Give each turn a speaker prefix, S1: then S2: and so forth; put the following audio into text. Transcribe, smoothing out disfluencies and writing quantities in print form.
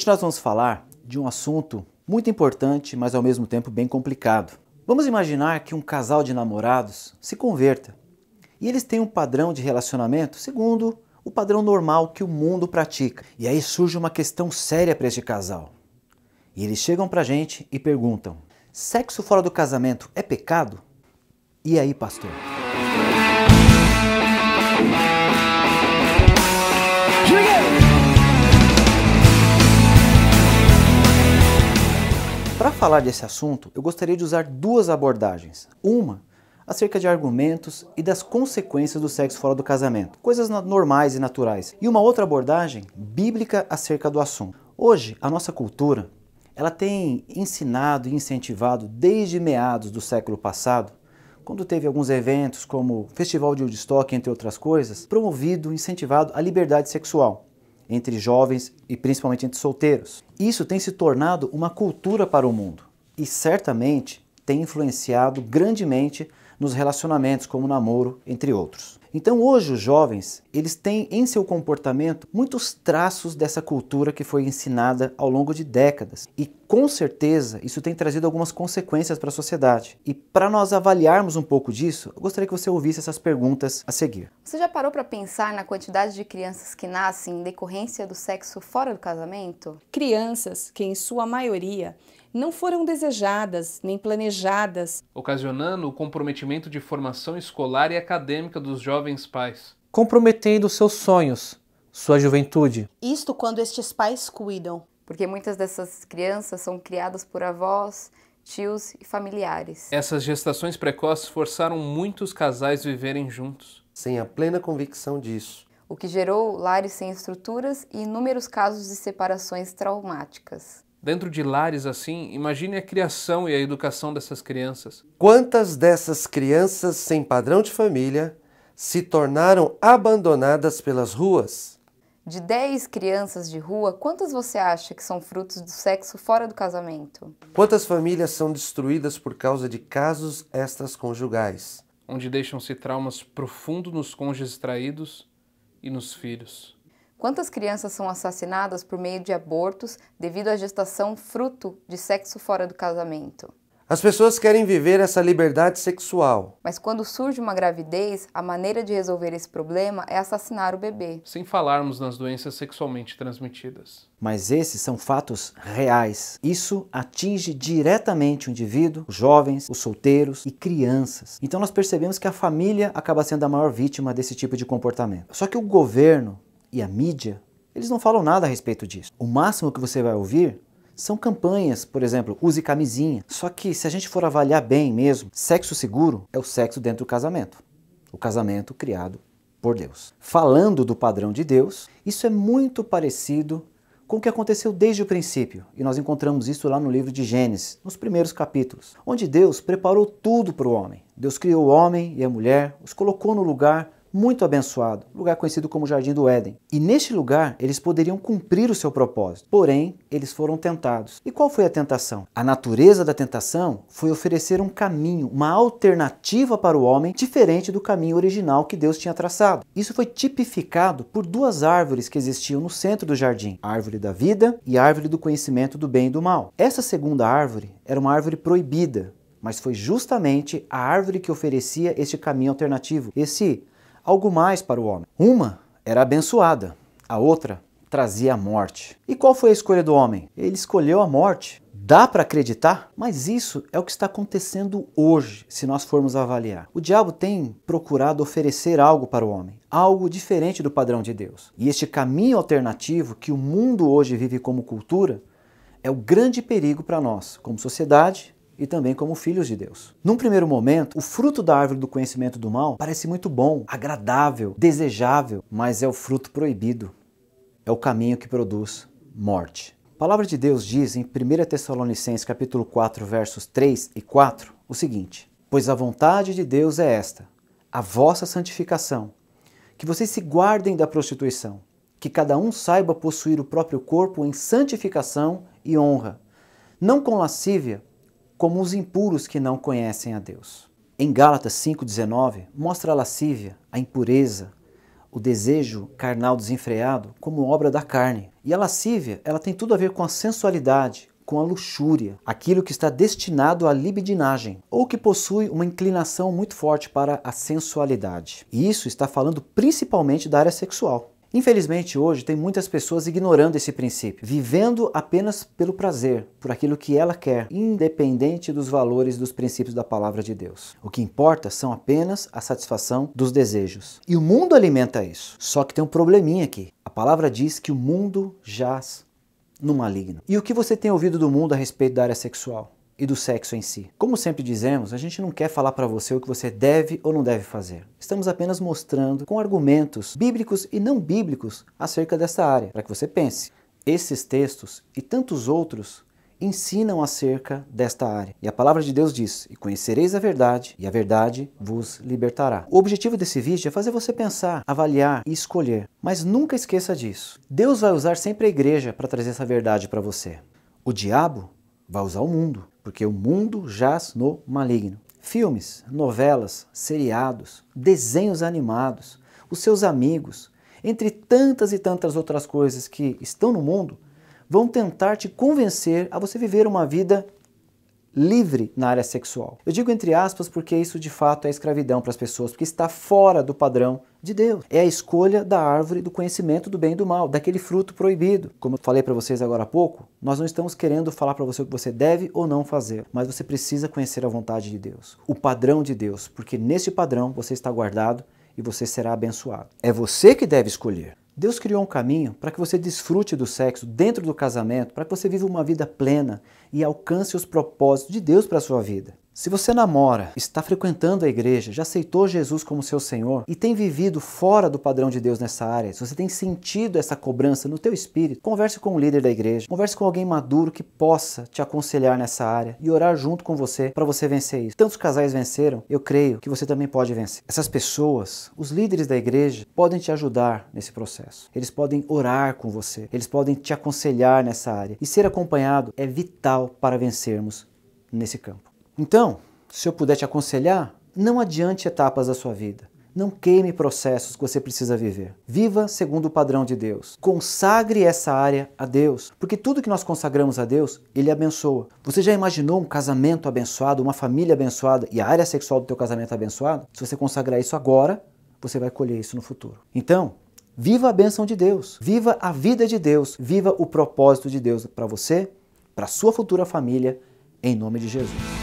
S1: Hoje nós vamos falar de um assunto muito importante, mas ao mesmo tempo bem complicado. Vamos imaginar que um casal de namorados se converta e eles têm um padrão de relacionamento segundo o padrão normal que o mundo pratica. E aí surge uma questão séria para este casal. E eles chegam pra gente e perguntam: sexo fora do casamento é pecado? E aí, pastor? Para falar desse assunto, eu gostaria de usar duas abordagens. Uma acerca de argumentos e das consequências do sexo fora do casamento, coisas normais e naturais. E uma outra abordagem bíblica acerca do assunto. Hoje, a nossa cultura, ela tem ensinado e incentivado desde meados do século passado, quando teve alguns eventos como o Festival de Woodstock, entre outras coisas, promovido, incentivado a liberdade sexual entre jovens e principalmente entre solteiros. Isso tem se tornado uma cultura para o mundo e certamente tem influenciado grandemente nos relacionamentos como o namoro, entre outros. Então hoje os jovens, eles têm em seu comportamento muitos traços dessa cultura que foi ensinada ao longo de décadas. E com certeza isso tem trazido algumas consequências para a sociedade. E para nós avaliarmos um pouco disso, eu gostaria que você ouvisse essas perguntas a seguir.
S2: Você já parou para pensar na quantidade de crianças que nascem em decorrência do sexo fora do casamento?
S3: Crianças que, em sua maioria, não foram desejadas nem planejadas,
S4: ocasionando o comprometimento de formação escolar e acadêmica dos jovens pais,
S5: comprometendo seus sonhos, sua juventude.
S6: Isto quando estes pais cuidam.
S2: Porque muitas dessas crianças são criadas por avós, tios e familiares.
S4: Essas gestações precoces forçaram muitos casais a viverem juntos,
S7: sem a plena convicção disso,
S2: o que gerou lares sem estruturas e inúmeros casos de separações traumáticas.
S4: Dentro de lares assim, imagine a criação e a educação dessas crianças.
S7: Quantas dessas crianças sem padrão de família se tornaram abandonadas pelas ruas?
S2: De 10 crianças de rua, quantas você acha que são frutos do sexo fora do casamento?
S7: Quantas famílias são destruídas por causa de casos extraconjugais?
S4: Onde deixam-se traumas profundos nos cônjuges traídos e nos filhos.
S2: Quantas crianças são assassinadas por meio de abortos devido à gestação fruto de sexo fora do casamento?
S7: As pessoas querem viver essa liberdade sexual.
S2: Mas quando surge uma gravidez, a maneira de resolver esse problema é assassinar o bebê.
S4: Sem falarmos nas doenças sexualmente transmitidas.
S1: Mas esses são fatos reais. Isso atinge diretamente o indivíduo, os jovens, os solteiros e crianças. Então nós percebemos que a família acaba sendo a maior vítima desse tipo de comportamento. Só que o governo e a mídia, eles não falam nada a respeito disso. O máximo que você vai ouvir são campanhas, por exemplo, use camisinha. Só que se a gente for avaliar bem mesmo, sexo seguro é o sexo dentro do casamento. O casamento criado por Deus. Falando do padrão de Deus, isso é muito parecido com o que aconteceu desde o princípio. E nós encontramos isso lá no livro de Gênesis, nos primeiros capítulos, onde Deus preparou tudo para o homem. Deus criou o homem e a mulher, os colocou no lugar muito abençoado, lugar conhecido como Jardim do Éden. E neste lugar eles poderiam cumprir o seu propósito, porém eles foram tentados. E qual foi a tentação? A natureza da tentação foi oferecer um caminho, uma alternativa para o homem diferente do caminho original que Deus tinha traçado. Isso foi tipificado por duas árvores que existiam no centro do jardim, a árvore da vida e a árvore do conhecimento do bem e do mal. Essa segunda árvore era uma árvore proibida, mas foi justamente a árvore que oferecia este caminho alternativo, esse algo mais para o homem. Uma era abençoada, a outra trazia a morte. E qual foi a escolha do homem? Ele escolheu a morte. Dá para acreditar? Mas isso é o que está acontecendo hoje, se nós formos avaliar. O diabo tem procurado oferecer algo para o homem, algo diferente do padrão de Deus. E este caminho alternativo que o mundo hoje vive como cultura é o grande perigo para nós, como sociedade e também como filhos de Deus. Num primeiro momento, o fruto da árvore do conhecimento do mal parece muito bom, agradável, desejável, mas é o fruto proibido. É o caminho que produz morte. A palavra de Deus diz em 1 Tessalonicenses capítulo 4, versos 3 e 4, o seguinte: pois a vontade de Deus é esta, a vossa santificação, que vocês se guardem da prostituição, que cada um saiba possuir o próprio corpo em santificação e honra, não com lascívia, como os impuros que não conhecem a Deus. Em Gálatas 5,19, mostra a lascívia, a impureza, o desejo carnal desenfreado como obra da carne. E a lascívia, ela tem tudo a ver com a sensualidade, com a luxúria, aquilo que está destinado à libidinagem, ou que possui uma inclinação muito forte para a sensualidade. E isso está falando principalmente da área sexual. Infelizmente, hoje, tem muitas pessoas ignorando esse princípio, vivendo apenas pelo prazer, por aquilo que ela quer, independente dos valores dos princípios da palavra de Deus. O que importa são apenas a satisfação dos desejos. E o mundo alimenta isso. Só que tem um probleminha aqui. A palavra diz que o mundo jaz no maligno. E o que você tem ouvido do mundo a respeito da área sexual e do sexo em si? Como sempre dizemos, a gente não quer falar para você o que você deve ou não deve fazer. Estamos apenas mostrando com argumentos bíblicos e não bíblicos acerca dessa área, para que você pense. Esses textos e tantos outros ensinam acerca desta área. E a palavra de Deus diz: e conhecereis a verdade, e a verdade vos libertará. O objetivo desse vídeo é fazer você pensar, avaliar e escolher. Mas nunca esqueça disso. Deus vai usar sempre a igreja para trazer essa verdade para você. O diabo vai usar o mundo, porque o mundo jaz no maligno. Filmes, novelas, seriados, desenhos animados, os seus amigos, entre tantas e tantas outras coisas que estão no mundo, vão tentar te convencer a você viver uma vida livre na área sexual. Eu digo entre aspas porque isso de fato é escravidão para as pessoas, porque está fora do padrão de Deus. É a escolha da árvore do conhecimento do bem e do mal, daquele fruto proibido. Como eu falei para vocês agora há pouco, nós não estamos querendo falar para você o que você deve ou não fazer, mas você precisa conhecer a vontade de Deus, o padrão de Deus, porque nesse padrão você está guardado e você será abençoado. É você que deve escolher. Deus criou um caminho para que você desfrute do sexo dentro do casamento, para que você viva uma vida plena e alcance os propósitos de Deus para a sua vida. Se você namora, está frequentando a igreja, já aceitou Jesus como seu Senhor e tem vivido fora do padrão de Deus nessa área, se você tem sentido essa cobrança no teu espírito, converse com o líder da igreja, converse com alguém maduro que possa te aconselhar nessa área e orar junto com você para você vencer isso. Tantos casais venceram, eu creio que você também pode vencer. Essas pessoas, os líderes da igreja, podem te ajudar nesse processo. Eles podem orar com você, eles podem te aconselhar nessa área. E ser acompanhado é vital para vencermos nesse campo. Então, se eu puder te aconselhar, não adiante etapas da sua vida. Não queime processos que você precisa viver. Viva segundo o padrão de Deus. Consagre essa área a Deus, porque tudo que nós consagramos a Deus, Ele abençoa. Você já imaginou um casamento abençoado, uma família abençoada e a área sexual do teu casamento abençoada? Se você consagrar isso agora, você vai colher isso no futuro. Então, viva a bênção de Deus. Viva a vida de Deus. Viva o propósito de Deus para você, para a sua futura família, em nome de Jesus.